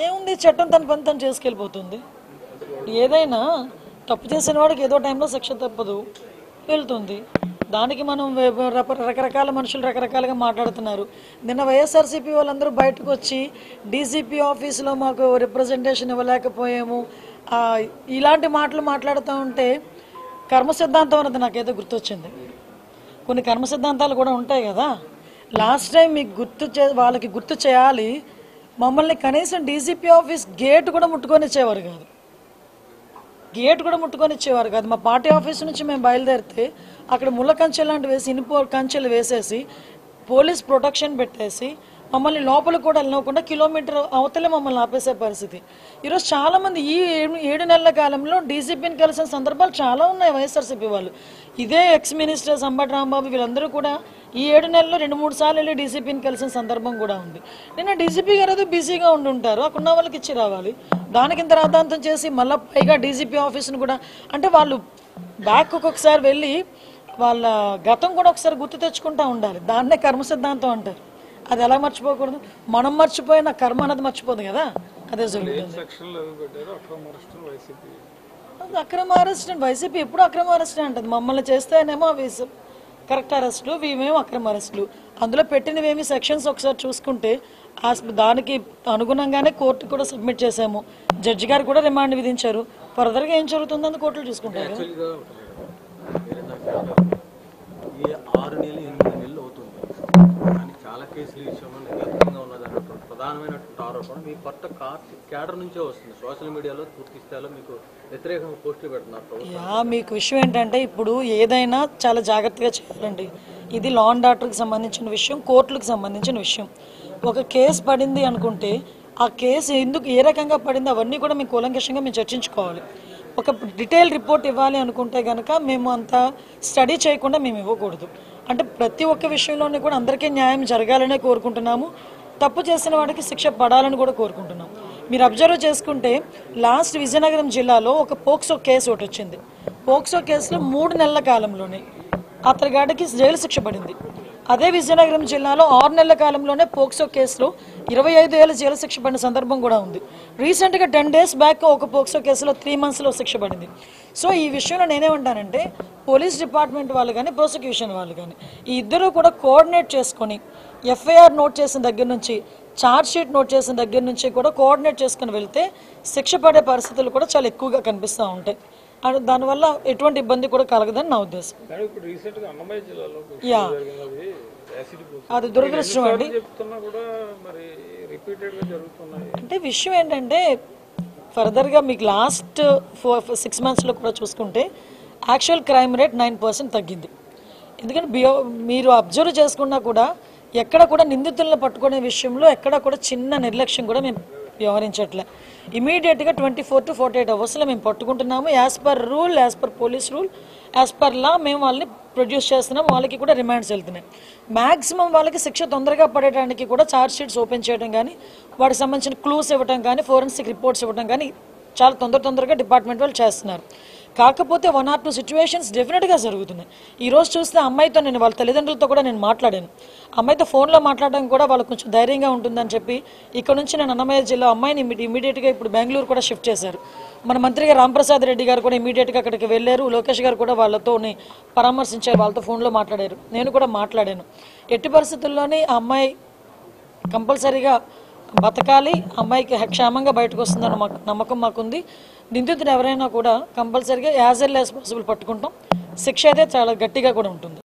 ఏముంది, చట్టం తన పని తను చేసుకెళ్ళిపోతుంది. ఏదైనా తప్పు చేసిన వాడికి ఏదో టైంలో శిక్ష తప్పదు, వెళ్తుంది. దానికి మనం రకరకాల మనుషులు రకరకాలుగా మాట్లాడుతున్నారు. నిన్న వైఎస్ఆర్సీపీ వాళ్ళందరూ బయటకు వచ్చి డీజీపీ ఆఫీసులో మాకు రిప్రజెంటేషన్ ఇవ్వలేకపోయాము ఇలాంటి మాటలు మాట్లాడుతూ ఉంటే కర్మ సిద్ధాంతం అన్నది నాకేదో గుర్తొచ్చింది. కొన్ని కర్మ సిద్ధాంతాలు కూడా ఉంటాయి కదా. లాస్ట్ టైం మీకు వాళ్ళకి గుర్తు చేయాలి, మమ్మల్ని కనీసం డీజీపీ ఆఫీస్ గేట్ కూడా ముట్టుకొని ఇచ్చేవారు కాదు. మా పార్టీ ఆఫీస్ నుంచి మేము బయలుదేరితే అక్కడ ముళ్ళ కంచెలు లాంటివి వేసి ఇనుప కంచెలు వేసేసి పోలీస్ ప్రొటెక్షన్ పెట్టేసి మమ్మల్ని లోపలికి కూడా వెళ్ళకుండా కిలోమీటర్ అవతలే మమ్మల్ని ఆపేసే పరిస్థితి. ఈరోజు చాలామంది ఈ 7 నెలల కాలంలో డీజీపీని కలిసిన సందర్భాలు చాలా ఉన్నాయి. వైఎస్ఆర్సీపీ వాళ్ళు ఇదే ఎక్స్ మినిస్టర్ అంబటి రాంబాబు వీళ్ళందరూ కూడా ఈ 7 నెలల్లో 2-3 సార్లు వెళ్ళి డీజీపీని కలిసిన సందర్భం కూడా ఉంది. నిన్న డీజీపీ గారు ఏదో బిజీగా ఉండుంటారు, అక్కడ ఉన్న వాళ్ళకి ఇచ్చి రావాలి. దానికి ఇంత రాద్ధాంతం చేసి మళ్ళీ పైగా డీజీపీ ఆఫీస్ను కూడా అంటే వాళ్ళు బ్యాక్ ఒక్కొక్కసారి వెళ్ళి వాళ్ళ గతం కూడా ఒకసారి గుర్తు తెచ్చుకుంటూ ఉండాలి. దాన్నే కర్మ సిద్ధాంతం అంటారు. అది ఎలా మర్చిపోకూడదు? మనం మర్చిపోయిన కర్మ అనేది మర్చిపోదు కదా. అదే జరుగుతుంది. అక్రమ అరెస్ట్ వైసీపీ ఎప్పుడు అక్రమ అరెస్ట్ అంటది. మమ్మల్ని చేస్తేనేమో అవి కరెక్ట్ అరెస్టులు, ఇవేమో అక్రమ అరెస్టులు. అందులో పెట్టినవేమి సెక్షన్స్ ఒకసారి చూసుకుంటే దానికి అనుగుణంగానే కోర్టు కూడా సబ్మిట్ చేశాము. జడ్జి గారు కూడా రిమాండ్ విధించారు. ఫర్దర్గా ఏం జరుగుతుందని కోర్టులు చూసుకుంటారు. ఈ 6 నెలలు 8 నెలలు అవుతుంది కానీ చాలా కేసులు వ్యక్తంగా ఉన్నదన్నటువంటి ప్రధానమైనటువంటి ఆరోపణ మీ కొత్త క్యాడర్ నుంచే వస్తుంది. సోషల్ మీడియాలో పూర్తి స్థాయిలో మీకు వ్యతిరేకంగా పోస్టులు పెడుతున్నారు. మీకు విషయం ఏంటంటే ఇప్పుడు ఏదైనా చాలా జాగ్రత్తగా చేయాలండి. ఇది లా అండ్ ఆర్డర్కి సంబంధించిన విషయం, కోర్టులకు సంబంధించిన విషయం. ఒక కేసు పడింది అనుకుంటే ఆ కేసు ఎందుకు ఏ రకంగా పడింది అవన్నీ కూడా మేము కూలంకషంగా మేము చర్చించుకోవాలి. ఒక డీటెయిల్ రిపోర్ట్ ఇవ్వాలి అనుకుంటే కనుక మేము అంత స్టడీ చేయకుండా మేము ఇవ్వకూడదు. అంటే ప్రతి ఒక్క విషయంలోనే కూడా అందరికీ న్యాయం జరగాలనే కోరుకుంటున్నాము. తప్పు చేసిన వాడికి శిక్ష పడాలని కూడా కోరుకుంటున్నాం. మీరు అబ్జర్వ్ చేసుకుంటే లాస్ట్ విజయనగరం జిల్లాలో ఒక పోక్సో కేసు ఒకటి వచ్చింది. పోక్సో కేసులో 3 నెలల కాలంలోనే అతగాడికి జైలు శిక్ష పడింది. అదే విజయనగరం జిల్లాలో 6 నెలల కాలంలోనే పోక్సో కేసులో 25 ఏళ్ళ జైలు శిక్ష పడిన సందర్భం కూడా ఉంది. రీసెంట్గా 10 days బ్యాక్ ఒక పోక్సో కేసులో 3 monthsలో శిక్ష పడింది. సో ఈ విషయంలో నేనేమంటానంటే పోలీస్ డిపార్ట్మెంట్ వాళ్ళు కానీ ప్రాసిక్యూషన్ వాళ్ళు కానీ ఈ ఇద్దరూ కూడా కోఆర్డినేట్ చేసుకొని ఎఫ్ఐఆర్ నోట్ చేసిన దగ్గర నుంచి ఛార్జ్ షీట్ నోట్ చేసిన దగ్గర నుంచి కూడా కోఆర్డినేట్ చేసుకుని వెళ్తే శిక్ష పడే పరిస్థితులు కూడా చాలా ఎక్కువగా కనిపిస్తూ ఉంటాయి. దానివల్ల ఎటువంటి ఇబ్బంది కూడా కలగదని నా ఉద్దేశం. అది దురదృష్టం అండి. అంటే విషయం ఏంటంటే ఫర్దర్గా మీకు లాస్ట్ 6 monthsలో కూడా చూసుకుంటే యాక్చువల్ క్రైమ్ రేట్ 9% తగ్గింది. ఎందుకంటే మీరు అబ్జర్వ్ చేసుకున్నా కూడా ఎక్కడ కూడా నిందితులను పట్టుకునే విషయంలో ఎక్కడ కూడా చిన్న నిర్లక్ష్యం కూడా మేము వ్యవహరించట్లే. ఇమీడియట్గా 24 to 48 hours మేము పట్టుకుంటున్నాము. As per rule, as per police rule, as per law మేము వాళ్ళని ప్రొడ్యూస్ చేస్తున్నాం. వాళ్ళకి కూడా రిమాండ్స్ వెళ్తున్నాయి. మ్యాక్సిమం వాళ్ళకి శిక్ష తొందరగా పడేయడానికి కూడా ఛార్జ్ షీట్స్ ఓపెన్ చేయడం కానీ వాటికి సంబంధించిన క్లూస్ ఇవ్వడం కానీ ఫోరెన్సిక్ రిపోర్ట్స్ ఇవ్వడం కానీ చాలా తొందరగా డిపార్ట్మెంట్ వాళ్ళు చేస్తున్నారు. కాకపోతే 1 or 2 situations డెఫినెట్గా జరుగుతున్నాయి. ఈరోజు చూస్తే అమ్మాయితో నేను వాళ్ళ తల్లిదండ్రులతో కూడా నేను మాట్లాడాను. అమ్మాయితో ఫోన్లో మాట్లాడడం కూడా వాళ్ళకు కొంచెం ధైర్యంగా ఉంటుందని చెప్పి ఇక్కడ నుంచి నేను అన్నమయ్య జిల్లా అమ్మాయిని ఇమీడియట్గా ఇప్పుడు బెంగళూరు కూడా షిఫ్ట్ చేశారు. మన మంత్రిగా రాంప్రసాద్ రెడ్డి గారు కూడా ఇమీడియట్గా అక్కడికి వెళ్ళారు. లోకేష్ గారు కూడా వాళ్ళతో పరామర్శించారు, వాళ్ళతో ఫోన్లో మాట్లాడారు. నేను కూడా మాట్లాడాను. ఎట్టి పరిస్థితుల్లోనే ఆ అమ్మాయి కంపల్సరీగా బతకాలి, అమ్మాయికి క్షేమంగా బయటకు వస్తుందని నమ్మకం మాకుంది. నిందితుడు ఎవరైనా కూడా కంపల్సరీగా యాజ్ ఎర్లీ యాజ్ పాసిబుల్ పట్టుకుంటాం. శిక్ష అయితే చాలా గట్టిగా కూడా ఉంటుంది.